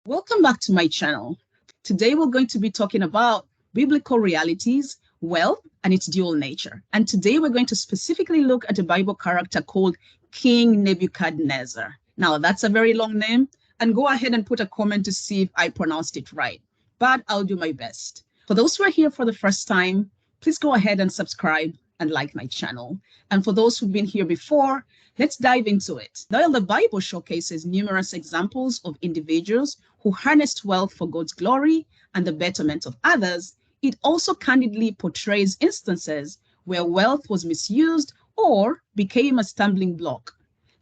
Welcome back to my channel. Today we're going to be talking about biblical realities, wealth, and its dual nature. And today we're going to specifically look at a Bible character called King Nebuchadnezzar. Now that's a very long name, and go ahead and put a comment to see if I pronounced it right, but I'll do my best. For those who are here for the first time, please go ahead and subscribe and like my channel. And for those who've been here before, let's dive into it. While the Bible showcases numerous examples of individuals who harnessed wealth for God's glory and the betterment of others, it also candidly portrays instances where wealth was misused or became a stumbling block.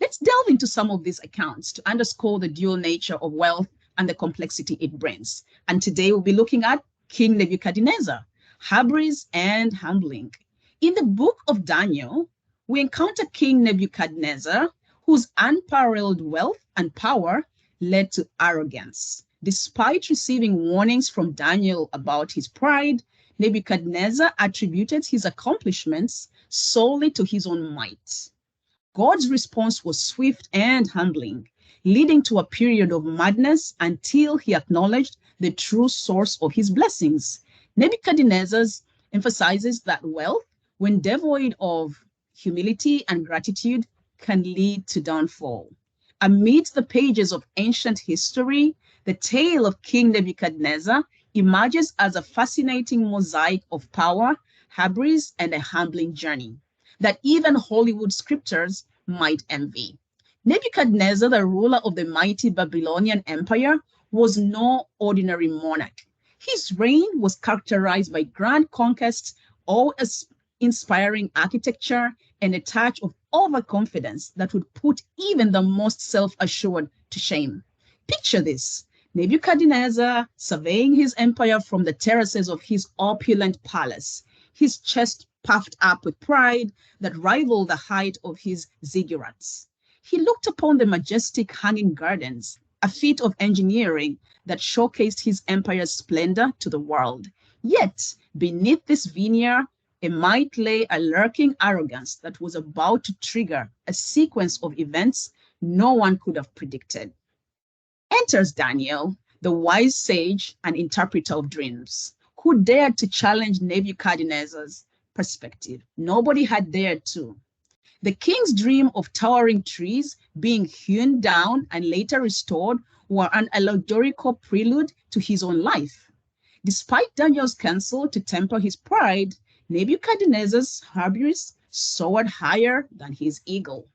Let's delve into some of these accounts to underscore the dual nature of wealth and the complexity it brings. And today we'll be looking at King Nebuchadnezzar, hubris and humbling. In the book of Daniel, we encounter King Nebuchadnezzar, whose unparalleled wealth and power led to arrogance. Despite receiving warnings from Daniel about his pride, Nebuchadnezzar attributed his accomplishments solely to his own might. God's response was swift and humbling, leading to a period of madness until he acknowledged the true source of his blessings. Nebuchadnezzar emphasizes that wealth, when devoid of humility and gratitude, can lead to downfall. Amidst the pages of ancient history, the tale of King Nebuchadnezzar emerges as a fascinating mosaic of power, hubris, and a humbling journey that even Hollywood scriptors might envy. Nebuchadnezzar, the ruler of the mighty Babylonian Empire, was no ordinary monarch. His reign was characterized by grand conquests, awe-inspiring architecture, and a touch of overconfidence that would put even the most self-assured to shame. Picture this: Nebuchadnezzar surveying his empire from the terraces of his opulent palace, his chest puffed up with pride that rivaled the height of his ziggurats. He looked upon the majestic hanging gardens, a feat of engineering that showcased his empire's splendor to the world. Yet, beneath this veneer, might lay a lurking arrogance that was about to trigger a sequence of events no one could have predicted. Enters Daniel, the wise sage and interpreter of dreams, who dared to challenge Nebuchadnezzar's perspective. Nobody had dared to. The king's dream of towering trees being hewn down and later restored were an allegorical prelude to his own life. Despite Daniel's counsel to temper his pride, Nebuchadnezzar's hubris soared higher than his eagle.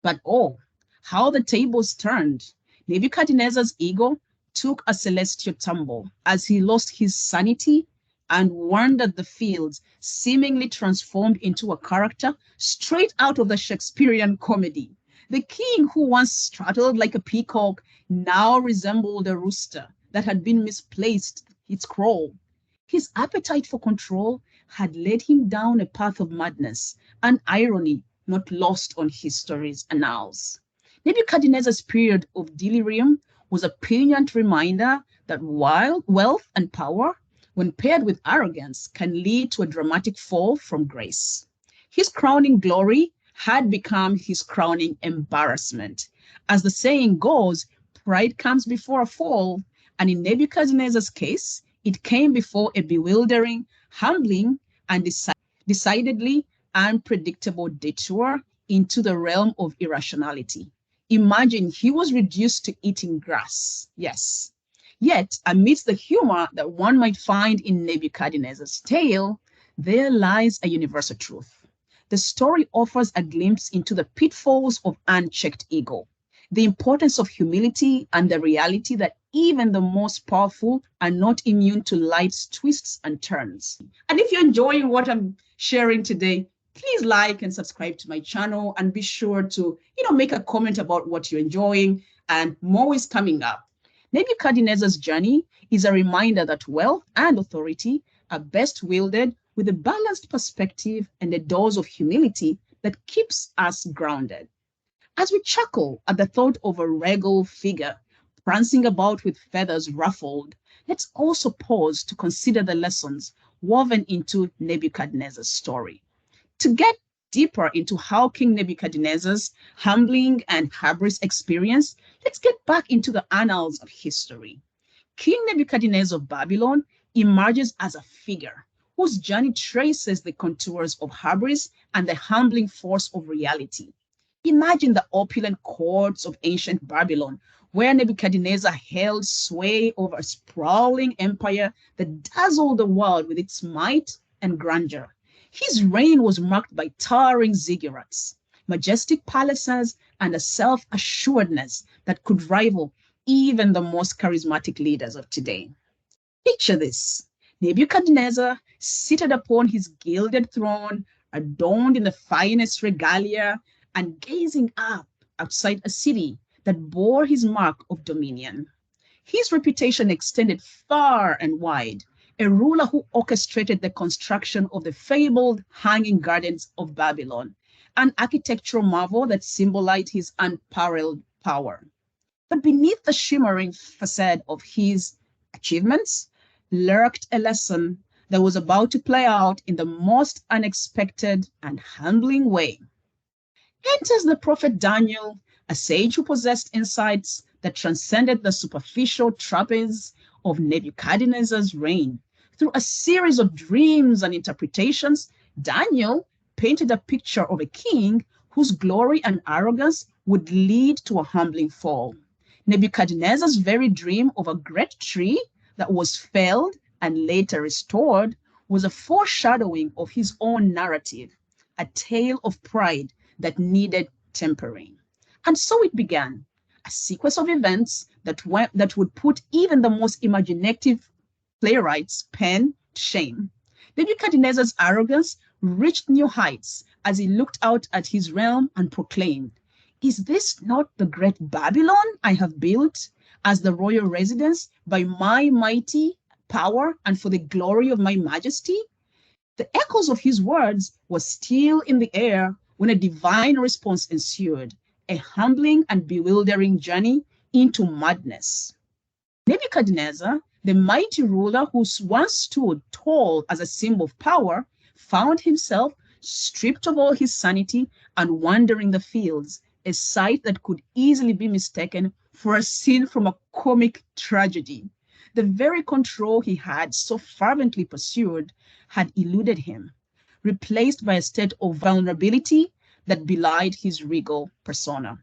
But oh, how the tables turned. Nebuchadnezzar's ego took a celestial tumble as he lost his sanity and wandered the fields, seemingly transformed into a character straight out of the Shakespearean comedy. The king, who once strutted like a peacock, now resembled a rooster that had been misplaced its crow. His appetite for control had led him down a path of madness, an irony not lost on history's annals. Nebuchadnezzar's period of delirium was a poignant reminder that while wealth and power, when paired with arrogance, can lead to a dramatic fall from grace. His crowning glory had become his crowning embarrassment. As the saying goes, pride comes before a fall, and in Nebuchadnezzar's case, it came before a bewildering, humbling, and decidedly unpredictable detour into the realm of irrationality. Imagine he was reduced to eating grass. Yes. Yet, amidst the humor that one might find in Nebuchadnezzar's tale, there lies a universal truth. The story offers a glimpse into the pitfalls of unchecked ego, the importance of humility, and the reality that even the most powerful are not immune to life's twists and turns. And if you're enjoying what I'm sharing today, please like and subscribe to my channel, and be sure to, make a comment about what you're enjoying, and more is coming up. Nebuchadnezzar's journey is a reminder that wealth and authority are best wielded with a balanced perspective and a dose of humility that keeps us grounded. As we chuckle at the thought of a regal figure prancing about with feathers ruffled, let's also pause to consider the lessons woven into Nebuchadnezzar's story. To get deeper into how King Nebuchadnezzar's humbling and hubris experience, let's get back into the annals of history. King Nebuchadnezzar of Babylon emerges as a figure whose journey traces the contours of hubris and the humbling force of reality. Imagine the opulent courts of ancient Babylon, where Nebuchadnezzar held sway over a sprawling empire that dazzled the world with its might and grandeur. His reign was marked by towering ziggurats, majestic palaces, and a self-assuredness that could rival even the most charismatic leaders of today. Picture this: Nebuchadnezzar, seated upon his gilded throne, adorned in the finest regalia, and gazing up outside a city that bore his mark of dominion. His reputation extended far and wide, a ruler who orchestrated the construction of the fabled Hanging Gardens of Babylon, an architectural marvel that symbolized his unparalleled power. But beneath the shimmering facade of his achievements lurked a lesson that was about to play out in the most unexpected and humbling way. Enters the prophet Daniel, a sage who possessed insights that transcended the superficial trappings of Nebuchadnezzar's reign. Through a series of dreams and interpretations, Daniel painted a picture of a king whose glory and arrogance would lead to a humbling fall. Nebuchadnezzar's very dream of a great tree that was felled and later restored was a foreshadowing of his own narrative, a tale of pride that needed tempering. And so it began, a sequence of events that would put even the most imaginative playwright's pen to shame. Nebuchadnezzar's arrogance reached new heights as he looked out at his realm and proclaimed, "Is this not the great Babylon I have built as the royal residence by my mighty power and for the glory of my majesty?" The echoes of his words were still in the air when a divine response ensued, a humbling and bewildering journey into madness. Nebuchadnezzar, the mighty ruler who once stood tall as a symbol of power, found himself stripped of all his sanity and wandering the fields, a sight that could easily be mistaken for a scene from a comic tragedy. The very control he had so fervently pursued had eluded him, replaced by a state of vulnerability that belied his regal persona.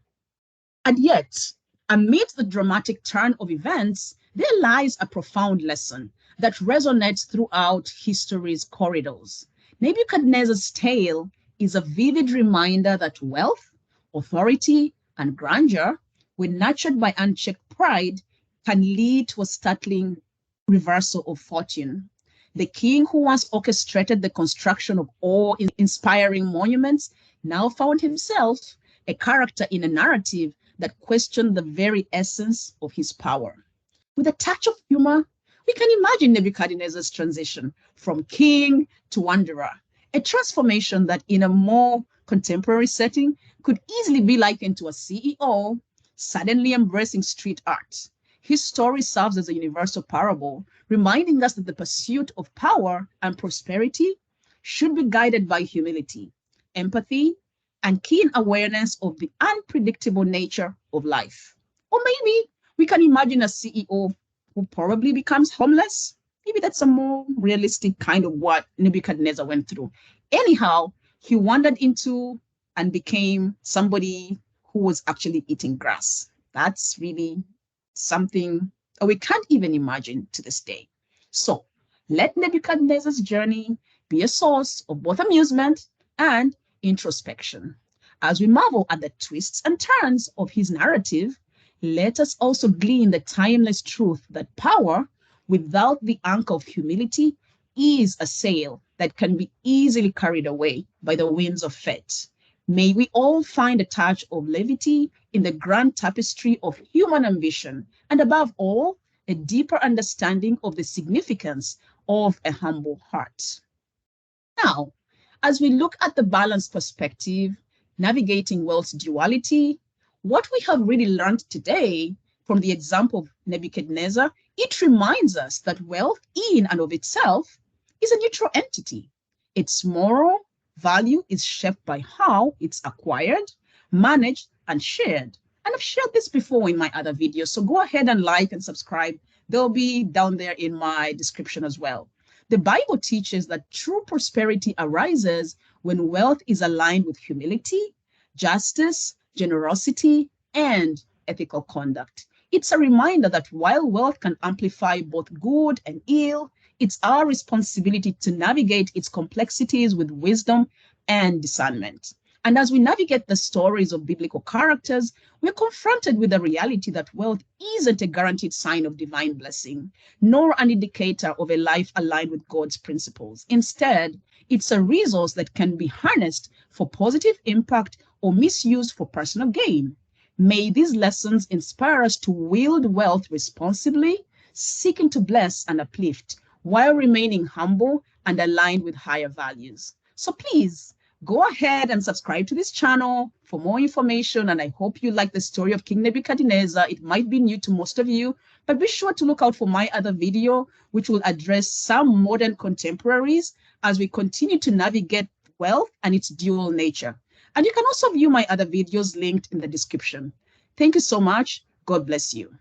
And yet, amidst the dramatic turn of events, there lies a profound lesson that resonates throughout history's corridors. Nebuchadnezzar's tale is a vivid reminder that wealth, authority, and grandeur, when nurtured by unchecked pride, can lead to a startling reversal of fortune. The king who once orchestrated the construction of awe-inspiring monuments now found himself a character in a narrative that questioned the very essence of his power. With a touch of humor, we can imagine Nebuchadnezzar's transition from king to wanderer, a transformation that in a more contemporary setting could easily be likened to a CEO suddenly embracing street art. His story serves as a universal parable, reminding us that the pursuit of power and prosperity should be guided by humility, empathy, and keen awareness of the unpredictable nature of life. Or maybe we can imagine a CEO who probably becomes homeless. Maybe that's a more realistic kind of what Nebuchadnezzar went through. Anyhow, he wandered into and became somebody who was actually eating grass. That's really something we can't even imagine to this day. So let Nebuchadnezzar's journey be a source of both amusement and introspection. As we marvel at the twists and turns of his narrative, let us also glean the timeless truth that power without the anchor of humility is a sail that can be easily carried away by the winds of fate. May we all find a touch of levity in the grand tapestry of human ambition, and above all, a deeper understanding of the significance of a humble heart. Now, as we look at the balanced perspective, navigating wealth's duality, what we have really learned today from the example of Nebuchadnezzar, it reminds us that wealth in and of itself is a neutral entity. It's moral, Value is shaped by how it's acquired, managed, and shared. And I've shared this before in my other videos, so go ahead and like and subscribe. They'll be down there in my description as well. The Bible teaches that true prosperity arises when wealth is aligned with humility, justice, generosity, and ethical conduct. It's a reminder that while wealth can amplify both good and ill, it's our responsibility to navigate its complexities with wisdom and discernment. And as we navigate the stories of biblical characters, we're confronted with the reality that wealth isn't a guaranteed sign of divine blessing, nor an indicator of a life aligned with God's principles. Instead, it's a resource that can be harnessed for positive impact or misused for personal gain. May these lessons inspire us to wield wealth responsibly, seeking to bless and uplift, while remaining humble and aligned with higher values. So please, go ahead and subscribe to this channel for more information, and I hope you like the story of King Nebuchadnezzar. It might be new to most of you, but be sure to look out for my other video, which will address some modern contemporaries as we continue to navigate wealth and its dual nature. And you can also view my other videos linked in the description. Thank you so much. God bless you.